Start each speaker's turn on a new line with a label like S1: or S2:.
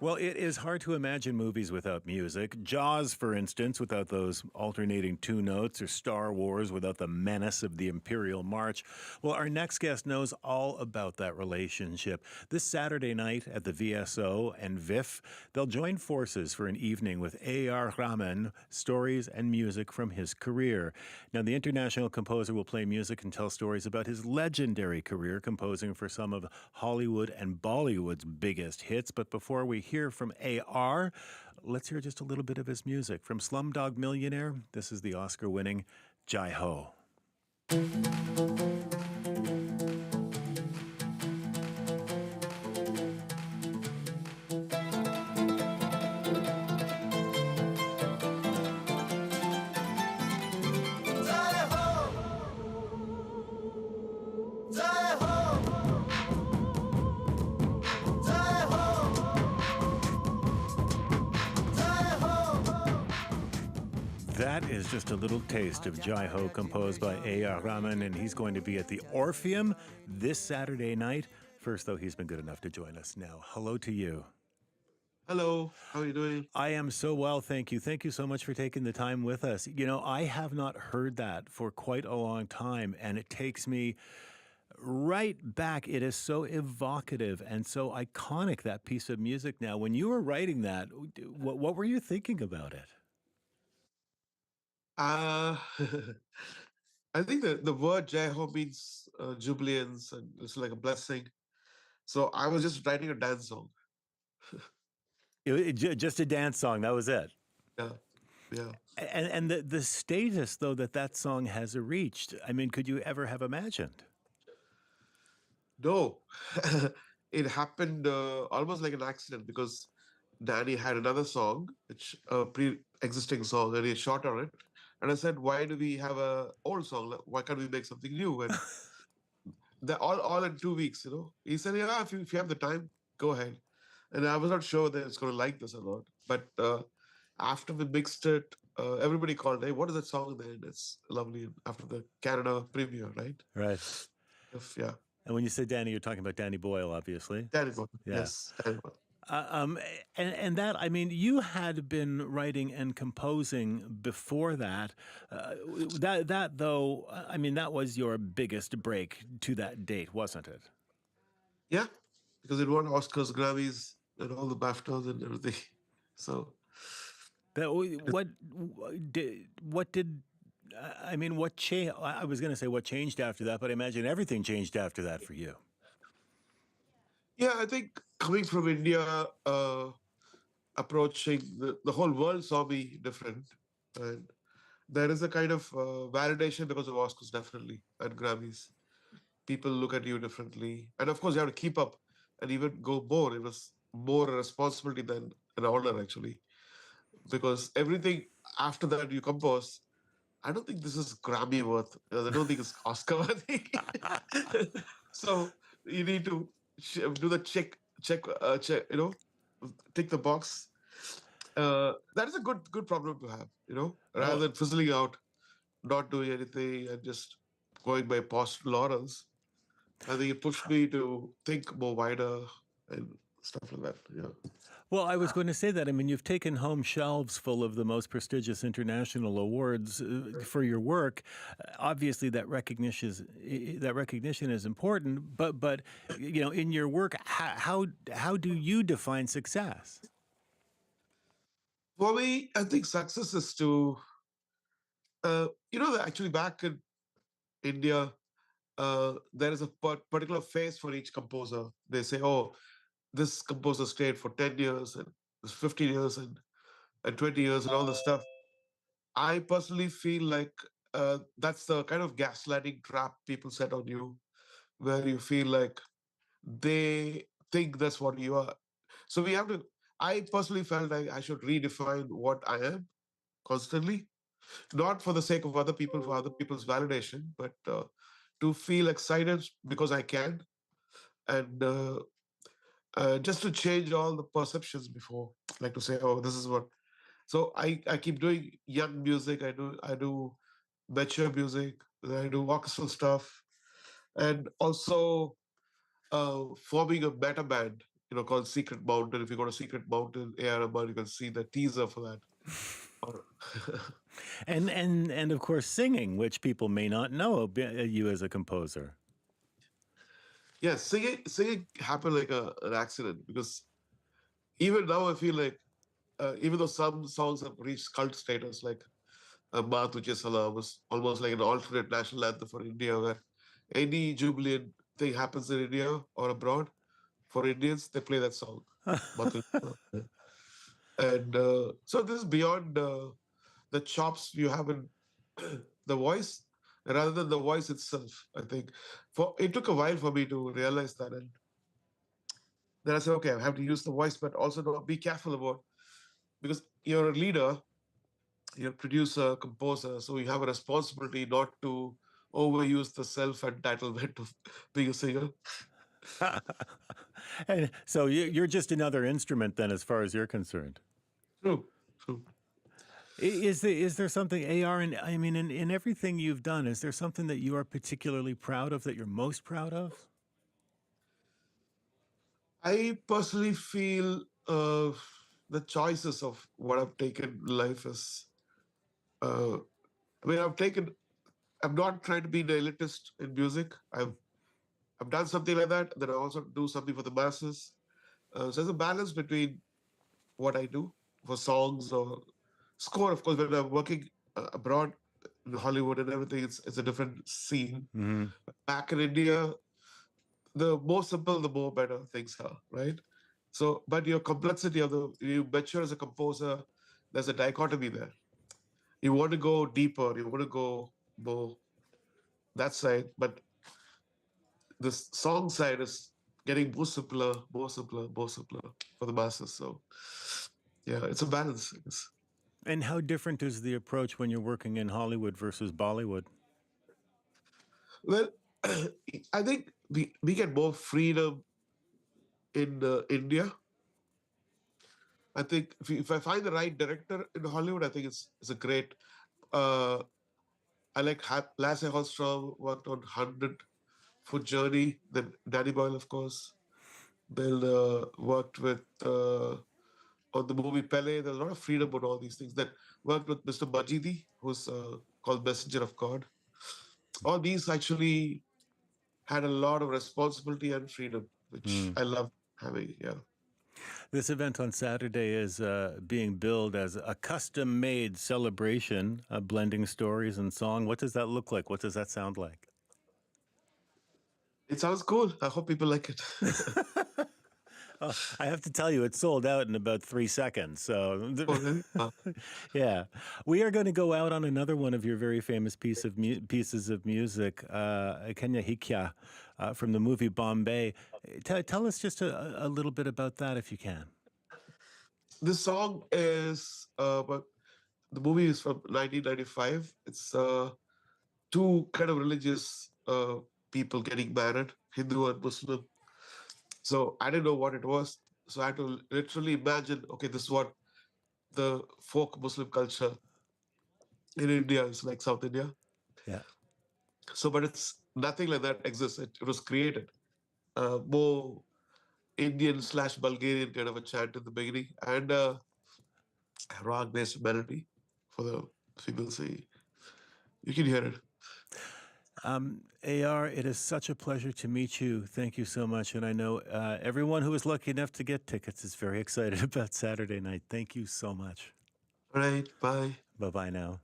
S1: Well, it is hard to imagine movies without music. Jaws, for instance, without those alternating two notes, or Star Wars without the menace of the Imperial March. Well, our next guest knows all about that relationship. This Saturday night at the VSO and VIF, they'll join forces for an evening with A.R. Rahman, stories and music from his career. Now, the international composer will play music and tell stories about his legendary career composing for some of Hollywood and Bollywood's biggest hits. But before we hear from A.R., let's hear just a little bit of his music. From Slumdog Millionaire, this is the Oscar-winning Jai Ho. That is just a little taste of Jai Ho, composed by A.R. Rahman, and he's going to be at the Orpheum this Saturday night. First, though, he's been good enough to join us now. Hello to you.
S2: Hello, how are you doing?
S1: I am so well, thank you. Thank you so much for taking the time with us. You know, I have not heard that for quite a long time, and it takes me right back. It is so evocative and so iconic, that piece of music now. When you were writing that, what were you thinking about it?
S2: Uh, I think the word Jai Ho means jubilance and it's like a blessing. So I was just writing a dance song.
S1: Just a dance song, that was it.
S2: Yeah, yeah.
S1: And the status, though, that song has reached, I mean, could you ever have imagined?
S2: No, it happened almost like an accident because Danny had another song, which a pre-existing song, and he shot on it. And I said, "Why do we have a old song? Why can't we make something new?" And all in 2 weeks, you know. He said, "Yeah, if you have the time, go ahead." And I was not sure that it's going to like this or not. But after we mixed it, everybody called, "Hey, what is that song?" And it's lovely. After the Canada premiere, right?
S1: Right.
S2: Yeah.
S1: And when you say Danny, you're talking about Danny Boyle, obviously.
S2: Danny Boyle.
S1: Yeah.
S2: Yes, Danny Boyle.
S1: And that, I mean, you had been writing and composing before that. That though, I mean, that was your biggest break to that date, wasn't it?
S2: Yeah, because it won Oscars, Grammys, and all the BAFTAs and everything. So,
S1: what did I mean? What changed? I was going to say what changed after that, but I imagine everything changed after that for you.
S2: yeah, I think coming from India, approaching the whole world saw me different. And there is a kind of validation because of Oscars, definitely, and Grammys. People look at you differently. And of course, you have to keep up and even go more. It was more a responsibility than an honor, actually. Because everything after that you compose, I don't think this is Grammy worth. I don't think it's Oscar worthy. So you need to do the check, you know, tick the box. That is a good problem to have, you know, rather than fizzling out, not doing anything and just going by post laurels. I think it pushed me to think more wider and stuff like that. Yeah.
S1: Well, I was going to say that. I mean, you've taken home shelves full of the most prestigious international awards for your work. Obviously, that recognition is important. But you know, in your work, how do you define success?
S2: For me, I think success is to, you know, actually back in India, there is a particular phase for each composer. They say, oh, this composer stayed for 10 years and 15 years and 20 years and all this stuff. I personally feel like that's the kind of gaslighting trap people set on you, where you feel like they think that's what you are. So we have to, I personally felt like I should redefine what I am constantly, not for the sake of other people, for other people's validation, but to feel excited because I can. And just to change all the perceptions before, like to say, oh, this is what. So I keep doing young music. I do mature music. I do orchestral stuff, and also forming a beta band called Secret Mountain. If you go to Secret Mountain, A.R. Rahman, you can see the teaser for that. Or
S1: And of course singing, which people may not know you as a composer.
S2: yeah, singing happened like an accident because even now I feel like even though some songs have reached cult status, like Maa Tujhe Salam was almost like an alternate national anthem for India, where any jubilant thing happens in India or abroad, for Indians, they play that song. Maa Tujhe Salam. And so this is beyond the chops you have in the voice rather than the voice itself. I think for it took a while for me to realize that, and then I said, okay, I have to use the voice, but also be careful about, because you're a leader, you're a producer, composer, so you have a responsibility not to overuse the self-entitlement of being a singer.
S1: And so you're just another instrument then, as far as you're concerned.
S2: True, true.
S1: Is there something, AR, I mean, in everything you've done, is there something that you are particularly proud of, that you're most proud of?
S2: I personally feel the choices of what I've taken in life is, uh, I mean, I'm not trying to be an elitist in music. I've done something like that. Then I also do something for the masses. So there's a balance between what I do for songs or score. Of course, when I'm working abroad in Hollywood and everything, it's a different scene.
S1: Mm-hmm.
S2: Back in India, the more simple, the more better things are, right? So, but your complexity of you mature as a composer, there's a dichotomy there. You want to go deeper, you want to go more that side, but the song side is getting more simpler, more simpler, more simpler for the masses. So, yeah, it's a balance, I guess.
S1: And how different is the approach when you're working in Hollywood versus Bollywood?
S2: Well, I think we get more freedom in India. I think if I find the right director in Hollywood, I think it's a great. Uh, I like Lasse Hallström worked on 100-Foot Journey. Then Danny Boyle, of course. Bill worked with on the movie Pele. There's a lot of freedom on all these things. That worked with Mr. Majidi, who's called Messenger of God. All these actually had a lot of responsibility and freedom, which I love having. Yeah.
S1: This event on Saturday is being billed as a custom-made celebration, blending stories and song. What does that look like? What does that sound like?
S2: It sounds cool. I hope people like it.
S1: Oh, I have to tell you, it sold out in about 3 seconds. So,
S2: Oh, really?
S1: yeah, we are going to go out on another one of your very famous pieces of music, Kenya Hikya, from the movie Bombay. Tell us just a little bit about that, if you can.
S2: This song is but the movie is from 1995. It's two kind of religious people getting married, Hindu and Muslim. So I didn't know what it was. So I had to literally imagine, okay, this is what the folk Muslim culture in India is like, South India.
S1: Yeah.
S2: So, but it's nothing like that exists. It was created. More Indian/Bulgarian kind of a chant in the beginning, and rock-based melody for the female singing. You can hear it.
S1: AR, it is such a pleasure to meet you. Thank you so much. And I know everyone who was lucky enough to get tickets is very excited about Saturday night. Thank you so much.
S2: All right, bye.
S1: Bye-bye now.